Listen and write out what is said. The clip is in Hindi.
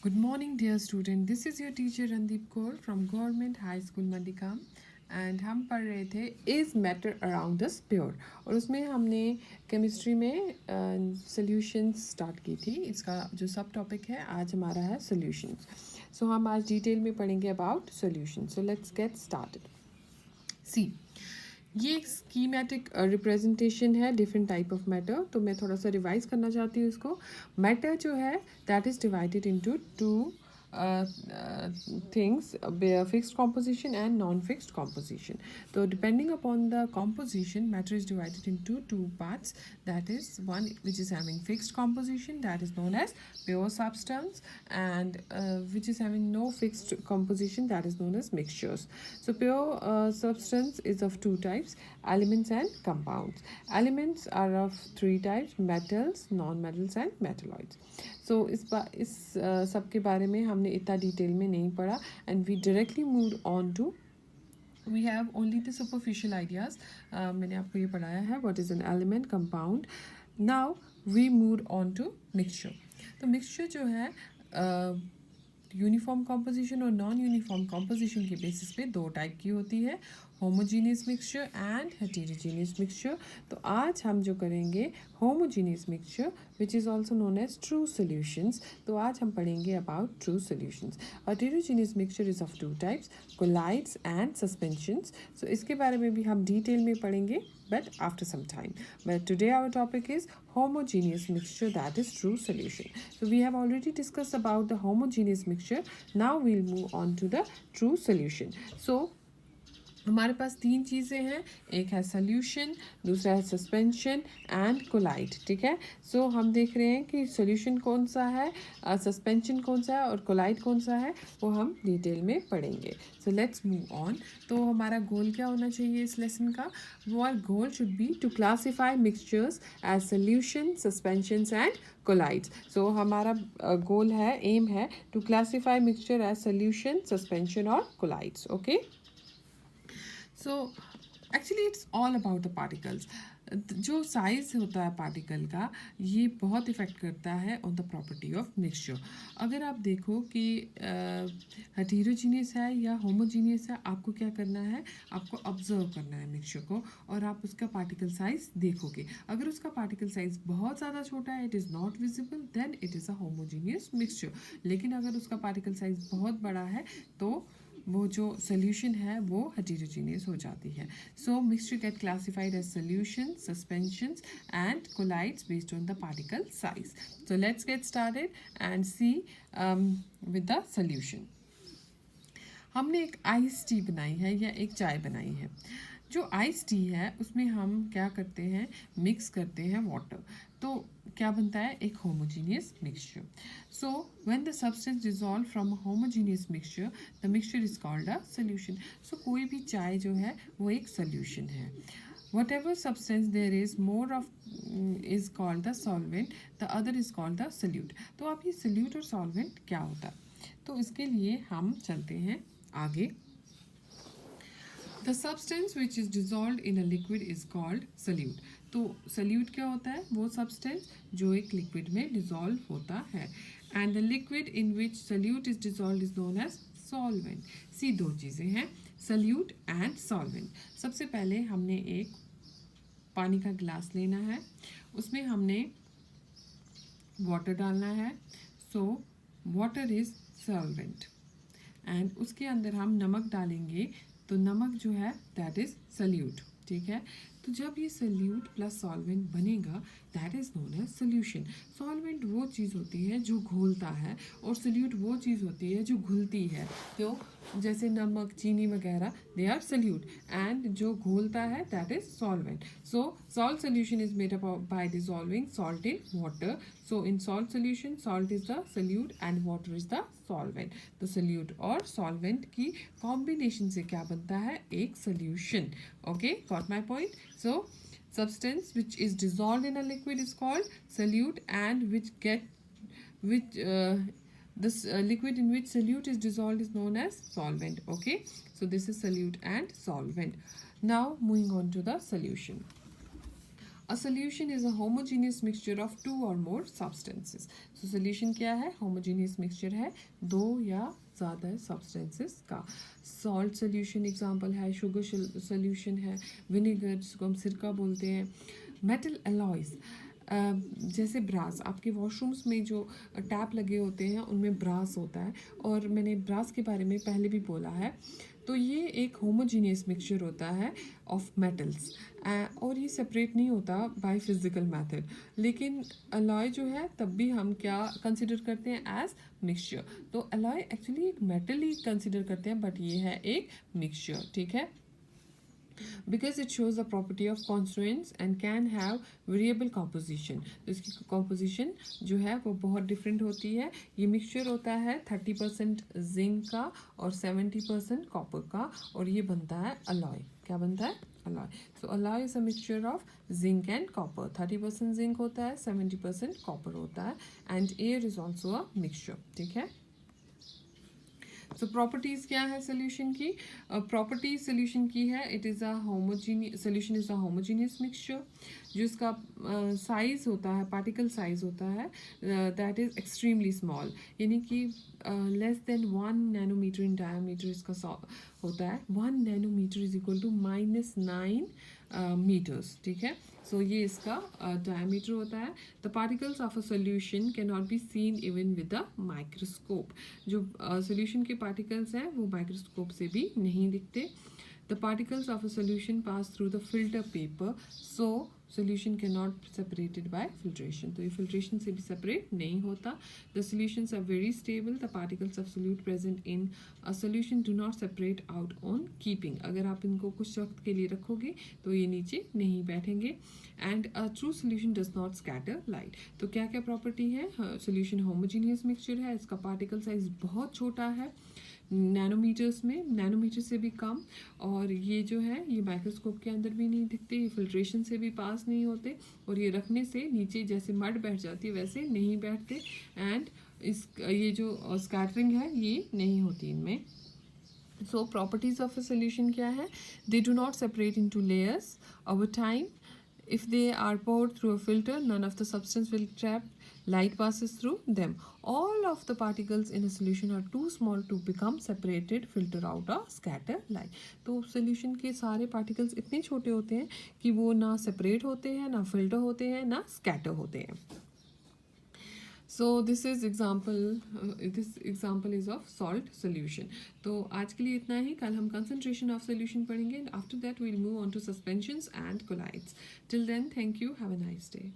Good morning, dear student. This is your teacher Randeep Kaur from Government High School Mandikam and हम पढ़ रहे थे is matter around us pure और उसमें हमने केमिस्ट्री में सॉल्यूशंस स्टार्ट की थी. इसका जो सब टॉपिक है आज हमारा है सॉल्यूशंस. सो हम आज डिटेल में पढ़ेंगे about solution. So let's get started. See, ये एक स्कीमेटिक रिप्रेजेंटेशन है डिफरेंट टाइप ऑफ मैटर. तो मैं थोड़ा सा रिवाइज करना चाहती हूँ इसको. मैटर जो है that is divided into two things, fixed composition and non-fixed composition. So depending upon the composition, matter is divided into two parts. That is one which is having fixed composition, that is known as pure substance, and which is having no fixed composition, that is known as mixtures. So pure substance is of two types, elements and compounds. Elements are of three types, metals, non-metals and metalloids. सो इस सब के बारे में हमने इतना डिटेल में नहीं पढ़ा and we directly move on to we have only the superficial ideas. मैंने आपको ये पढ़ाया है what is an element, compound. Now we move on to mixture. तो मिक्सचर जो है यूनिफॉर्म कॉम्पोजिशन और नॉन यूनिफॉर्म कॉम्पोजिशन के बेसिस पे दो टाइप की होती है, homogeneous mixture and heterogeneous mixture. तो आज हम जो करेंगे homogeneous mixture which is also known as true solutions. तो आज हम पढ़ेंगे about true solutions. Heterogeneous mixture is of two types, colloids and suspensions. So इसके बारे में भी हम डिटेल में पढ़ेंगे but after some time. But today our topic is homogeneous mixture, that is true solution. So we have already discussed about the homogeneous mixture. Now we'll move on to the true solution. So हमारे पास तीन चीज़ें हैं, एक है सोल्यूशन, दूसरा है सस्पेंशन एंड कोलाइड. ठीक है. सो हम देख रहे हैं कि सोल्यूशन कौन सा है, सस्पेंशन कौन सा है और कोलाइड कौन सा है, वो हम डिटेल में पढ़ेंगे. So let's move on. तो हमारा गोल क्या होना चाहिए इस लेसन का? वो goal should be to classify mixtures as solution, suspensions and colloids. So हमारा गोल है, एम है to classify mixture as solution, suspension और colloids. Okay. So actually it's all about the particles. जो साइज़ होता है पार्टिकल का, ये बहुत इफ़ेक्ट करता है on the property of mixture. अगर आप देखो कि हेटेरोजीनियस है या होमोजीनियस है, आपको क्या करना है, आपको ऑब्जर्व करना है मिक्सचर को और आप उसका पार्टिकल साइज़ देखोगे. अगर उसका पार्टिकल साइज़ बहुत ज़्यादा छोटा है, it is not visible, then it is a homogeneous mixture. लेकिन अगर उसका पार्टिकल साइज़ बहुत बड़ा है तो वो जो सोल्यूशन है वो हेटेरोजीनियस हो जाती है. So mixture get classified as solution, suspensions and colloids based on the particle size. So let's get started and see with the solution. हमने एक आइस टी बनाई है या एक चाय बनाई है. जो आइस टी है उसमें हम क्या करते हैं, मिक्स करते हैं वाटर. तो क्या बनता है, एक homogeneous mixture. So when the substance dissolve from homogeneous mixture, the mixture is called a solution. So कोई भी चाय जो है वो एक सोल्यूशन है. whatever substance there is more of is called the solvent, the other is called the solute. तो आप ये solute और solvent क्या होता है, तो इसके लिए हम चलते हैं आगे. The substance which is dissolved in a liquid is called solute. तो solute क्या होता है, वो substance जो एक liquid में dissolve होता है. And the liquid in which solute is dissolved is known as solvent. सी दो चीज़ें हैं, solute and solvent. सबसे पहले हमने एक पानी का गिलास लेना है, उसमें हमने वाटर डालना है. So water is solvent and उसके अंदर हम नमक डालेंगे. तो नमक जो है दैट इज सल्यूट. ठीक है. तो जब ये सल्यूट प्लस सॉल्वेंट बनेगा that is known as solution. Solvent वो चीज़ होती है जो घोलता है और सल्यूट वो चीज़ होती है जो घुलती है. तो जैसे नमक, चीनी वगैरह, दे आर सल्यूट, एंड जो घोलता है that is solvent. So salt solution is made up by dissolving salt in water. So in salt solution salt is the solute and water is the solvent. तो सल्यूट और सॉल्वेंट की कॉम्बिनेशन से क्या बनता है, एक solution. Okay, got my point. So substance which is dissolved in a liquid is called solute, and this liquid in which solute is dissolved is known as solvent. Okay, so this is solute and solvent. Now moving on to the solution. A solution is a homogeneous mixture of two or more substances. So solution क्या है? Homogeneous mixture है दो या ज़्यादा substances का. Salt solution example है, sugar solution है, vinegar जिसको हम सिरका बोलते हैं, metal alloys जैसे ब्रास, आपके वॉशरूम्स में जो टैप लगे होते हैं उनमें ब्रास होता है, और मैंने ब्रास के बारे में पहले भी बोला है. तो ये एक होमोजीनियस मिक्सचर होता है ऑफ मेटल्स, और ये सेपरेट नहीं होता बाय फिजिकल मेथड. लेकिन अलॉय जो है तब भी हम क्या कंसिडर करते हैं? As mixture. तो अलॉय एक्चुअली एक मेटल ही कंसिडर करते हैं, बट ये है एक मिक्सचर. ठीक है, because it shows the property of constituents and can have variable composition. तो इसकी composition जो है वो बहुत different होती है. ये mixture होता है 30% जिंक का और 70% कॉपर का, और ये बनता है alloy. क्या बनता है? alloy. So alloy is a mixture of zinc and copper. 30% zinc होता है, 70% कॉपर होता है, and air is also a mixture. ठीक है. सो प्रॉपर्टीज़ क्या है सोल्यूशन की? प्रॉपर्टीज सोल्यूशन की है, it is a homogeneous solution, is a homogeneous mixture. जो इसका साइज होता है, पार्टिकल साइज होता है, दैट इज़ एक्सट्रीमली स्मॉल, यानी कि less than 1 nanometer in diameter इसका होता है. 1 nanometer is equal to -9 meters. ठीक है, सो ये इसका डायमीटर होता है. The particles of a solution can not be seen even with a microscope. जो सोल्यूशन के पार्टिकल्स हैं वो माइक्रोस्कोप से भी नहीं दिखते. The particles of a solution pass through the filter paper, so solution can not separated by filtration. तो ये फिल्ट्रेशन से भी सेपरेट नहीं होता. The solutions are very stable. The particles of solute present in a solution do not separate out on keeping. अगर आप इनको कुछ वक्त के लिए रखोगे तो ये नीचे नहीं बैठेंगे. And a true solution does not scatter light. तो क्या क्या प्रॉपर्टी है? सोल्यूशन होमोजीनियस मिक्सचर है, इसका पार्टिकल साइज बहुत छोटा है, नैनोमीटर्स में, नैनोमीटर से भी कम, और ये जो है ये माइक्रोस्कोप के अंदर भी नहीं दिखते, ये फिल्ट्रेशन से भी पास नहीं होते, और ये रखने से नीचे जैसे मड बैठ जाती है वैसे नहीं बैठते. एंड ये जो स्कैटरिंग है ये नहीं होती इनमें. सो प्रॉपर्टीज ऑफ अ सोल्यूशन क्या है? They do not separate into layers over time. If they are poured through a filter, none of the substance will trap. Light passes through them. All of the particles in a solution are too small to become separated, filter out or scatter light. तो solution के सारे particles इतने छोटे होते हैं कि वो ना separate होते हैं, ना filter होते हैं, ना scatter होते हैं. So this example is of salt solution. तो आज के लिए इतना ही. कल हम concentration of solution पढ़ेंगे. After that we'll move on to suspensions and colloids. Till then, thank you. Have a nice day.